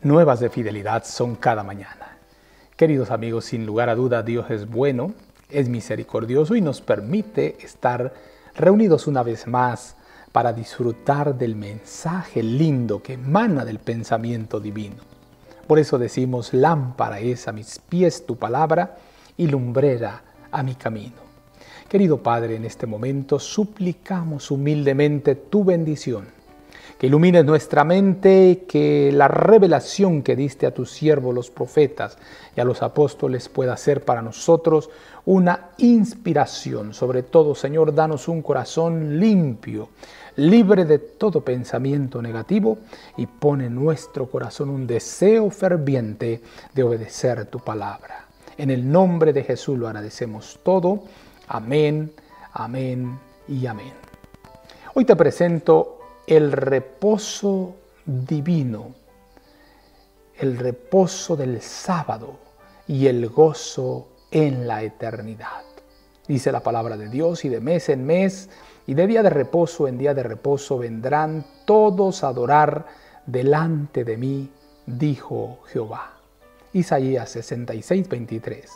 Nuevas de fidelidad son cada mañana. Queridos amigos, sin lugar a duda, Dios es bueno, es misericordioso y nos permite estar reunidos una vez más para disfrutar del mensaje lindo que emana del pensamiento divino. Por eso decimos: lámpara es a mis pies tu palabra y lumbrera a mi camino. Querido Padre, en este momento suplicamos humildemente tu bendición, que ilumines nuestra mente, que la revelación que diste a tus siervos los profetas y a los apóstoles pueda ser para nosotros una inspiración. Sobre todo, Señor, danos un corazón limpio, libre de todo pensamiento negativo, y pone en nuestro corazón un deseo ferviente de obedecer tu palabra. En el nombre de Jesús lo agradecemos todo. Amén, amén y amén. Hoy te presento el reposo divino, el reposo del sábado y el gozo en la eternidad. Dice la palabra de Dios: y de mes en mes y de día de reposo en día de reposo vendrán todos a adorar delante de mí, dijo Jehová. Isaías 66, 23.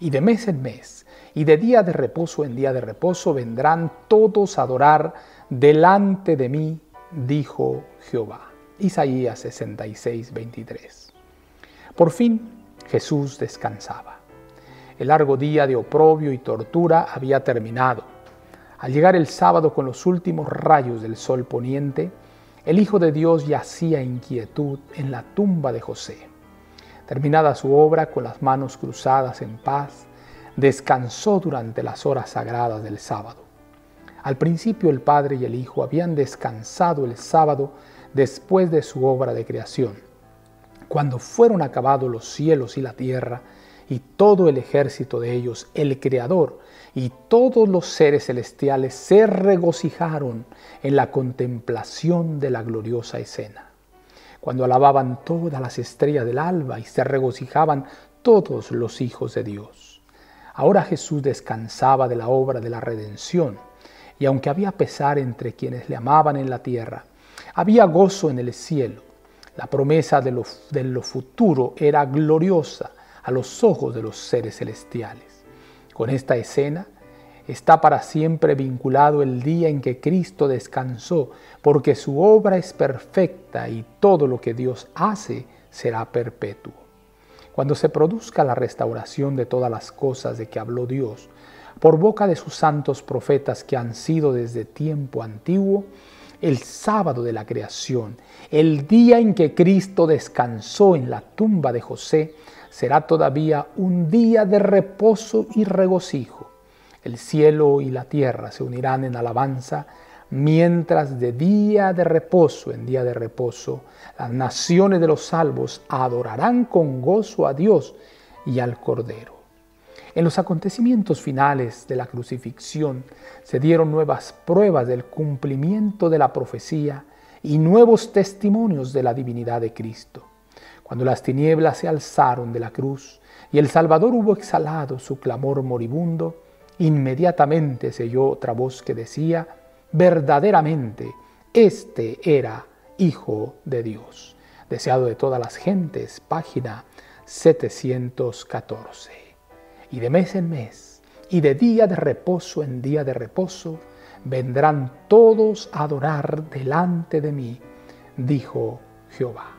Y de mes en mes y de día de reposo en día de reposo vendrán todos a adorar delante de mí, dijo Jehová. Isaías 66, 23. Por fin Jesús descansaba. El largo día de oprobio y tortura había terminado. Al llegar el sábado con los últimos rayos del sol poniente, el Hijo de Dios yacía en quietud en la tumba de José. Terminada su obra, con las manos cruzadas en paz, descansó durante las horas sagradas del sábado. Al principio el Padre y el Hijo habían descansado el sábado después de su obra de creación. Cuando fueron acabados los cielos y la tierra y todo el ejército de ellos, el Creador y todos los seres celestiales se regocijaron en la contemplación de la gloriosa escena. Cuando alababan todas las estrellas del alba y se regocijaban todos los hijos de Dios. Ahora Jesús descansaba de la obra de la redención, y aunque había pesar entre quienes le amaban en la tierra, había gozo en el cielo. La promesa de lo futuro era gloriosa a los ojos de los seres celestiales. Con esta escena está para siempre vinculado el día en que Cristo descansó, porque su obra es perfecta y todo lo que Dios hace será perpetuo. Cuando se produzca la restauración de todas las cosas de que habló Dios, por boca de sus santos profetas que han sido desde tiempo antiguo, el sábado de la creación, el día en que Cristo descansó en la tumba de José, será todavía un día de reposo y regocijo. El cielo y la tierra se unirán en alabanza, mientras de día de reposo en día de reposo, las naciones de los salvos adorarán con gozo a Dios y al Cordero. En los acontecimientos finales de la crucifixión se dieron nuevas pruebas del cumplimiento de la profecía y nuevos testimonios de la divinidad de Cristo. Cuando las tinieblas se alzaron de la cruz y el Salvador hubo exhalado su clamor moribundo, inmediatamente se oyó otra voz que decía: verdaderamente, este era Hijo de Dios. Deseado de todas las gentes, página 714. Y de mes en mes, y de día de reposo en día de reposo, vendrán todos a adorar delante de mí, dijo Jehová.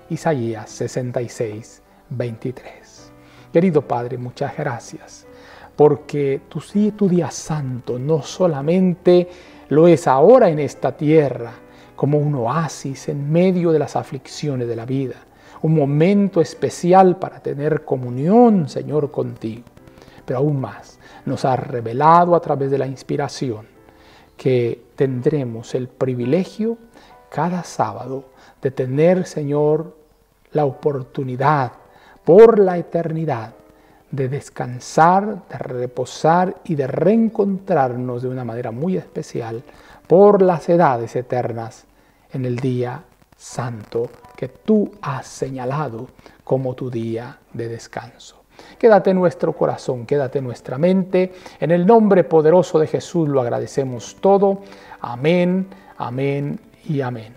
Isaías 66, 23. Querido Padre, muchas gracias, porque tu día santo no solamente lo es ahora en esta tierra, como un oasis en medio de las aflicciones de la vida, un momento especial para tener comunión, Señor, contigo, pero aún más nos has revelado a través de la inspiración que tendremos el privilegio cada sábado de tener, Señor, la oportunidad por la eternidad de descansar, de reposar y de reencontrarnos de una manera muy especial por las edades eternas en el día santo que tú has señalado como tu día de descanso. Quédate en nuestro corazón, quédate en nuestra mente. En el nombre poderoso de Jesús lo agradecemos todo. Amén, amén y amén.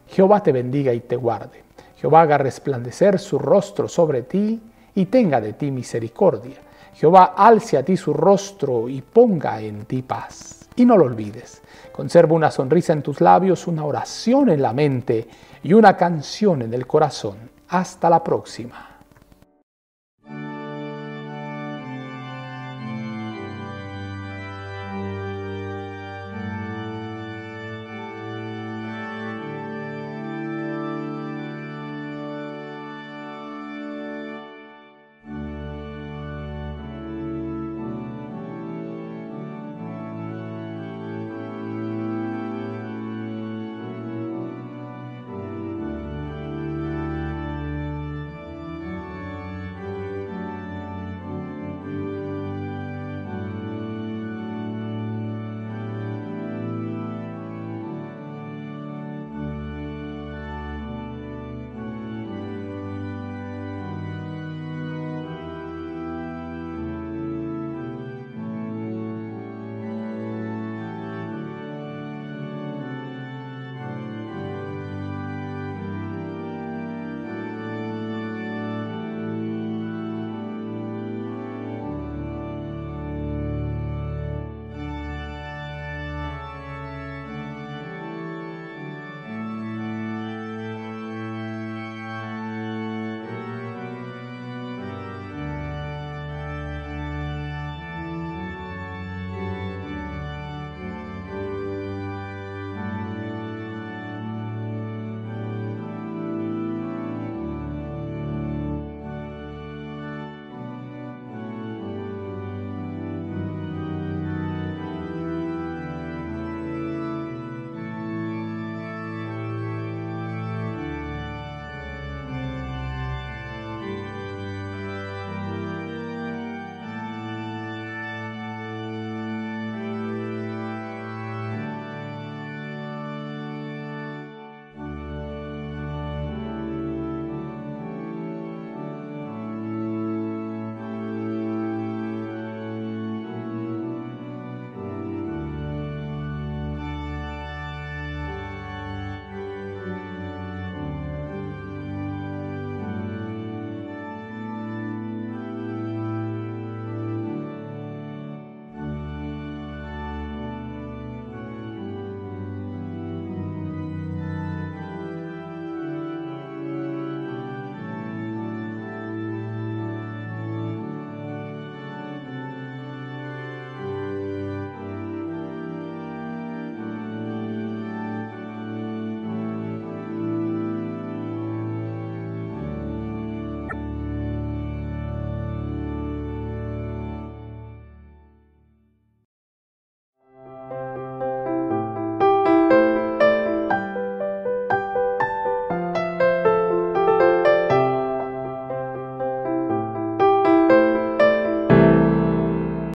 Jehová te bendiga y te guarde. Jehová haga resplandecer su rostro sobre ti y tenga de ti misericordia. Jehová alce a ti su rostro y ponga en ti paz. Y no lo olvides, conserva una sonrisa en tus labios, una oración en la mente y una canción en el corazón. Hasta la próxima.